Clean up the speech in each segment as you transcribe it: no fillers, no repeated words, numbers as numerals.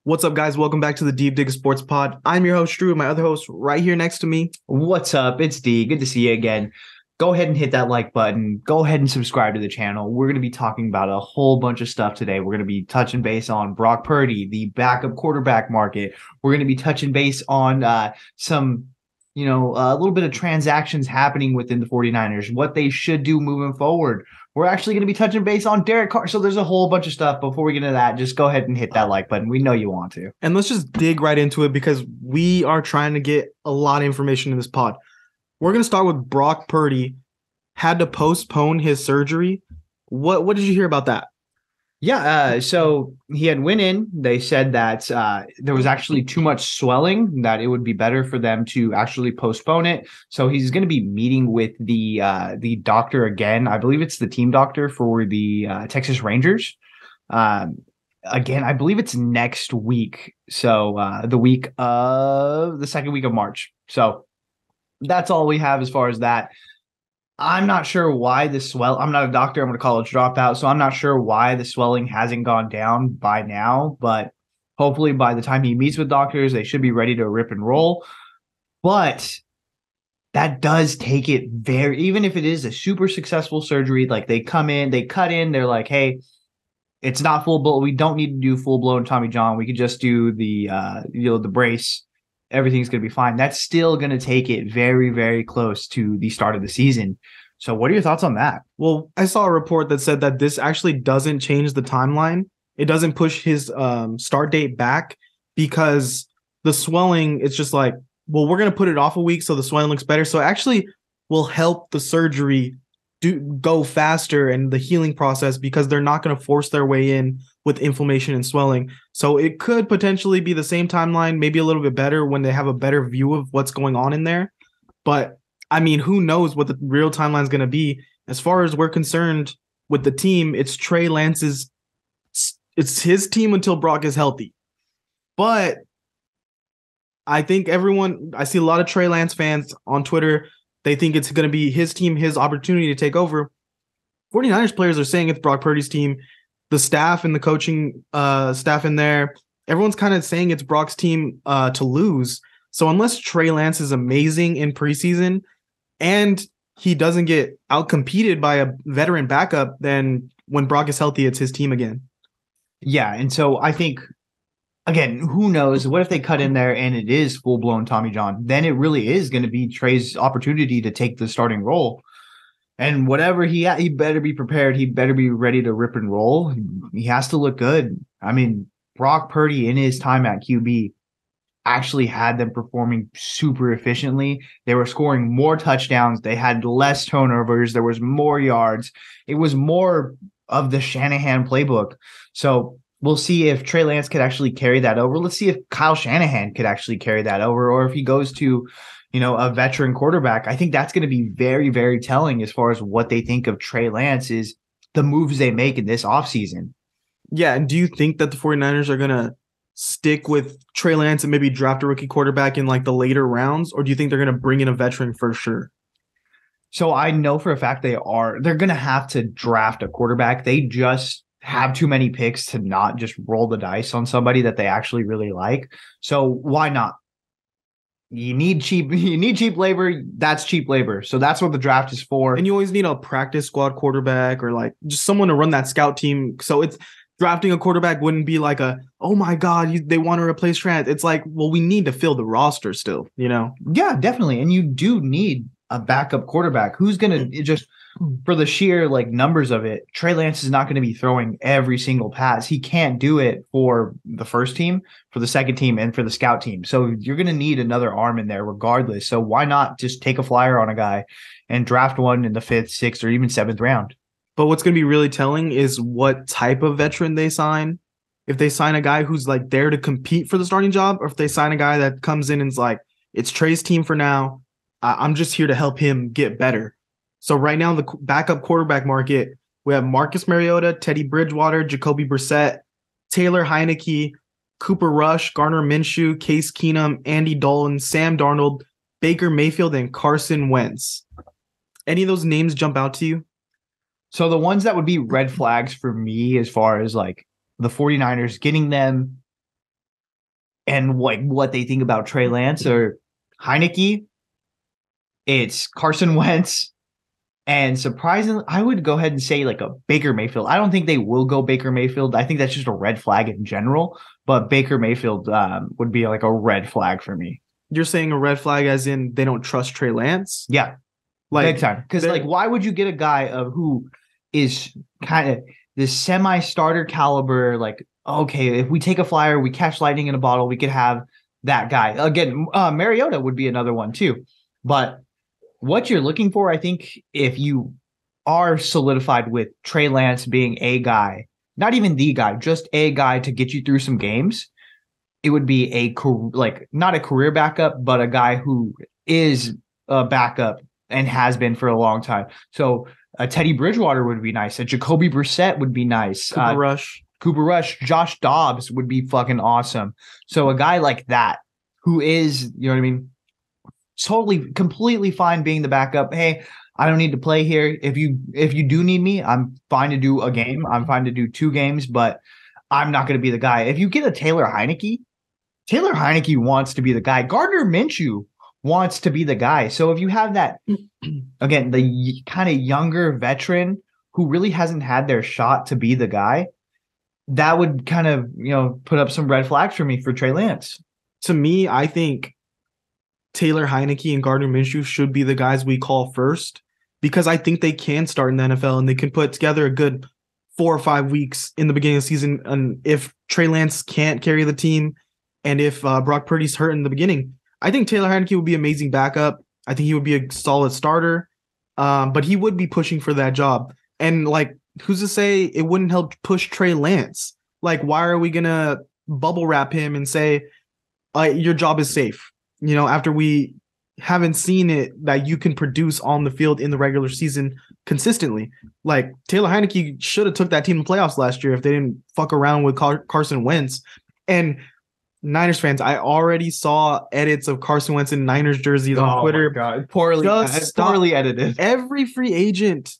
What's up, guys? Welcome back to the Deep Dig Sports Pod. I'm your host, Drew. My other host right here next to me. What's up? It's D. Good to see you again. Go ahead and hit that like button. Go ahead and subscribe to the channel. We're going to be talking about a whole bunch of stuff today. We're going to be touching base on Brock Purdy, the backup quarterback market. We're going to be touching base on some, a little bit of transactions happening within the 49ers, what they should do moving forward. We're actually going to be touching base on Derek Carr. So there's a whole bunch of stuff. Before we get into that, just go ahead and hit that like button. We know you want to. And let's just dig right into it because we are trying to get a lot of information in this pod. We're going to start with Brock Purdy had to postpone his surgery. What did you hear about that? Yeah, so he had went in. They said that there was actually too much swelling, that it would be better for them to actually postpone it. So he's going to be meeting with the doctor again. I believe it's the team doctor for the Texas Rangers. Again, I believe it's next week. So the week of the second week of March. So that's all we have as far as that. I'm not sure why the I'm not a doctor. I'm a college dropout, so I'm not sure why the swelling hasn't gone down by now, but hopefully by the time he meets with doctors, they should be ready to rip and roll. But that does take it even if it is a super successful surgery, like they come in, they cut in, they're like, hey, it's not full blown. We don't need to do full blown Tommy John. We could just do the brace. Everything's going to be fine. That's still going to take it very, very close to the start of the season. So what are your thoughts on that? Well, I saw a report that said that this actually doesn't change the timeline. It doesn't push his start date back because the swelling, it's just like, well, we're going to put it off a week so the swelling looks better. So it actually will help the surgery go faster and the healing process because they're not going to force their way in with inflammation and swelling. So it could potentially be the same timeline, maybe a little bit better when they have a better view of what's going on in there. But I mean, who knows what the real timeline is going to be? As far as we're concerned with the team, it's Trey Lance's, it's his team until Brock is healthy. But I think I see a lot of Trey Lance fans on Twitter. They think it's going to be his team, his opportunity to take over. 49ers players are saying it's Brock Purdy's team. The staff and the coaching staff in there, everyone's kind of saying it's Brock's team to lose. So unless Trey Lance is amazing in preseason and he doesn't get outcompeted by a veteran backup, then when Brock is healthy, it's his team again. Yeah, and so I think, again, who knows? What if they cut in there and it is full-blown Tommy John? Then it really is going to be Trey's opportunity to take the starting role. And whatever he better be prepared. He better be ready to rip and roll. He has to look good. I mean, Brock Purdy in his time at QB actually had them performing super efficiently. They were scoring more touchdowns. They had less turnovers. There was more yards. It was more of the Shanahan playbook. So we'll see if Trey Lance could actually carry that over. Let's see if Kyle Shanahan could actually carry that over, or if he goes to a veteran quarterback. I think that's going to be very, very telling as far as what they think of Trey Lance is the moves they make in this offseason. Yeah, and do you think that the 49ers are going to stick with Trey Lance and maybe draft a rookie quarterback in like the later rounds, or do you think they're going to bring in a veteran for sure? So I know for a fact they're going to have to draft a quarterback. They just have too many picks to not just roll the dice on somebody that they actually really like. So why not? You need cheap labor. That's cheap labor. So that's what the draft is for. And you always need a practice squad quarterback or like just someone to run that scout team. So it's drafting a quarterback wouldn't be like oh my God, they want to replace Trent. It's like, well, we need to fill the roster still, Yeah, definitely. And you do need a backup quarterback who's going to just, for the sheer numbers of it, Trey Lance is not going to be throwing every single pass. He can't do it for the first team, for the second team, and for the scout team. So you're going to need another arm in there regardless. So why not just take a flyer on a guy and draft one in the 5th, 6th, or even 7th round? But what's going to be really telling is what type of veteran they sign. If they sign a guy who's there to compete for the starting job, or if they sign a guy that comes in and is like, it's Trey's team for now. I'm just here to help him get better. So right now, the backup quarterback market, we have Marcus Mariota, Teddy Bridgewater, Jacoby Brissett, Taylor Heineke, Cooper Rush, Garner Minshew, Case Keenum, Andy Dalton, Sam Darnold, Baker Mayfield, and Carson Wentz. Any of those names jump out to you? So the ones that would be red flags for me as far as the 49ers getting them and like what they think about Trey Lance or Heineke, it's Carson Wentz. And surprisingly, I would go ahead and say like a Baker Mayfield. I don't think they will go Baker Mayfield. I think that's just a red flag in general. But Baker Mayfield would be like a red flag for me. You're saying a red flag as in they don't trust Trey Lance? Yeah, Like, big time. Because like, why would you get a guy of who is kind of this semi-starter caliber? Like, okay, if we take a flyer, we catch lightning in a bottle, we could have that guy. Again, Mariota would be another one too. But what you're looking for, I think, if you are solidified with Trey Lance being a guy, not even the guy, just a guy to get you through some games, it would be not a career backup, but a guy who is a backup and has been for a long time. So a Teddy Bridgewater would be nice. A Jacoby Brissett would be nice. Cooper Rush, Josh Dobbs would be fucking awesome. So a guy like that who is, you know what I mean, totally, completely fine being the backup. Hey, I don't need to play here. If you do need me, I'm fine to do a game. I'm fine to do 2 games, but I'm not going to be the guy. If you get a Taylor Heineke wants to be the guy. Gardner Minshew wants to be the guy. So if you have that, again, the kind of younger veteran who really hasn't had their shot to be the guy, that would kind of, put up some red flags for me for Trey Lance. To me, I think Taylor Heineke and Gardner Minshew should be the guys we call first, because I think they can start in the NFL and they can put together a good 4 or 5 weeks in the beginning of the season. And if Trey Lance can't carry the team and if Brock Purdy's hurt in the beginning, I think Taylor Heineke would be amazing backup. I think he would be a solid starter, but he would be pushing for that job. And like, who's to say it wouldn't help push Trey Lance? Like, why are we going to bubble wrap him and say, your job is safe? After we haven't seen it that you can produce on the field in the regular season consistently. Like, Taylor Heineke should have took that team to playoffs last year if they didn't fuck around with Carson Wentz. And Niners fans, I already saw edits of Carson Wentz in Niners jerseys on Twitter. My God. Poorly edited. Every free agent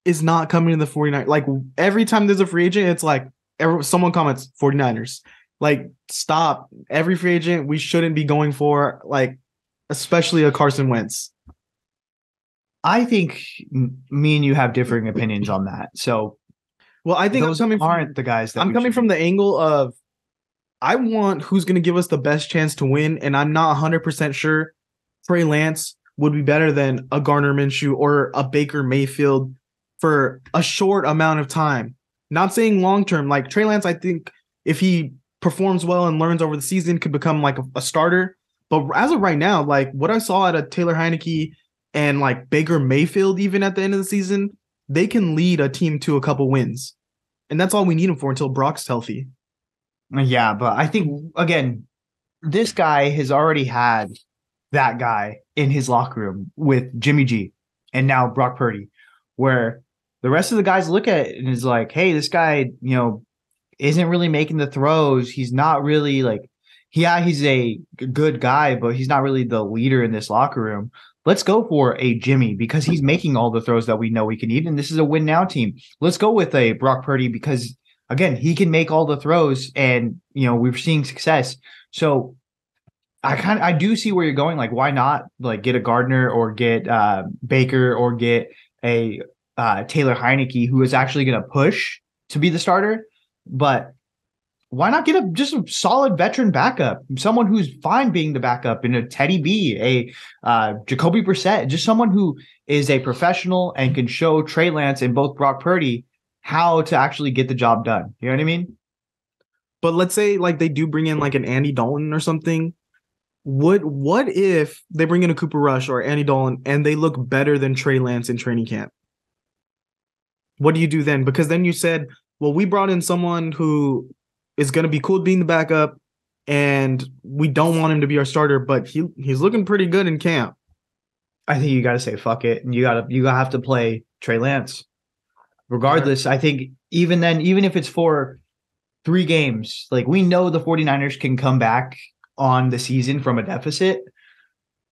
is not coming to the 49ers. Like, every time there's a free agent, it's like someone comments 49ers. Like, stop. Every free agent we shouldn't be going for, like, especially a Carson Wentz. I think me and you have differing opinions on that. So, well, I think those aren't the guys that I'm coming from the angle of I want who's going to give us the best chance to win, and I'm not 100% sure Trey Lance would be better than a Gardner Minshew or a Baker Mayfield for a short amount of time. Not saying long-term. Like, Trey Lance, I think if he performs well and learns over the season, could become like a starter. But as of right now, like what I saw at a Taylor Heineke and like Baker Mayfield, even at the end of the season, they can lead a team to a couple wins. And that's all we need him for until Brock's healthy. Yeah, but I think, again, this guy has already had that guy in his locker room with Jimmy G and now Brock Purdy, where the rest of the guys look at it and is like, hey, this guy, isn't really making the throws. He's not really like, he's a good guy, but he's not really the leader in this locker room. Let's go for a Jimmy because he's making all the throws that we know we can eat, and this is a win now team. Let's go with a Brock Purdy because, again, he can make all the throws, and we're seeing success. So I do see where you're going. Like, why not like get a Gardner or get Baker or get a Taylor Heineke who is actually going to push to be the starter? But why not get just a solid veteran backup, someone who's fine being the backup in a Teddy B, a Jacoby Brissett, just someone who is a professional and can show Trey Lance and both Brock Purdy how to actually get the job done. You know what I mean? But let's say like they do bring in like an Andy Dalton or something. What if they bring in a Cooper Rush or Andy Dalton and they look better than Trey Lance in training camp? What do you do then? Because then you said, well, we brought in someone who is going to be cool being the backup, and we don't want him to be our starter, but he's looking pretty good in camp. I think you got to say fuck it, and you got to have to play Trey Lance. Regardless, I think even then, even if it's for 3 games, like we know the 49ers can come back on the season from a deficit.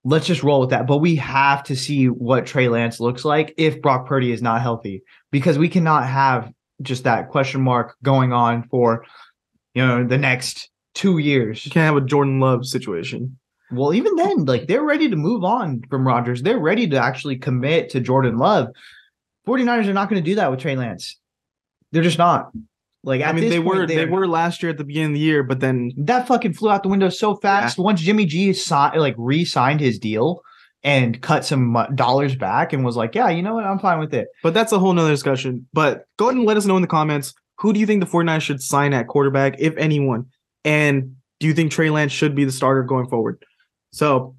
Let's just roll with that. But we have to see what Trey Lance looks like if Brock Purdy is not healthy, because we cannot have just that question mark going on for the next 2 years. You can't have a Jordan Love situation. Well, even then, like they're ready to move on from Rodgers. They're ready to actually commit to Jordan Love. 49ers are not going to do that with Trey Lance. They're just not. Like at this point, they were last year at the beginning of the year, but then that fucking flew out the window so fast. Once Jimmy G re-signed his deal and cut some dollars back and was like, yeah, you know what? I'm fine with it. But that's a whole nother discussion. But go ahead and let us know in the comments, who do you think the 49ers should sign at quarterback, if anyone? And do you think Trey Lance should be the starter going forward? So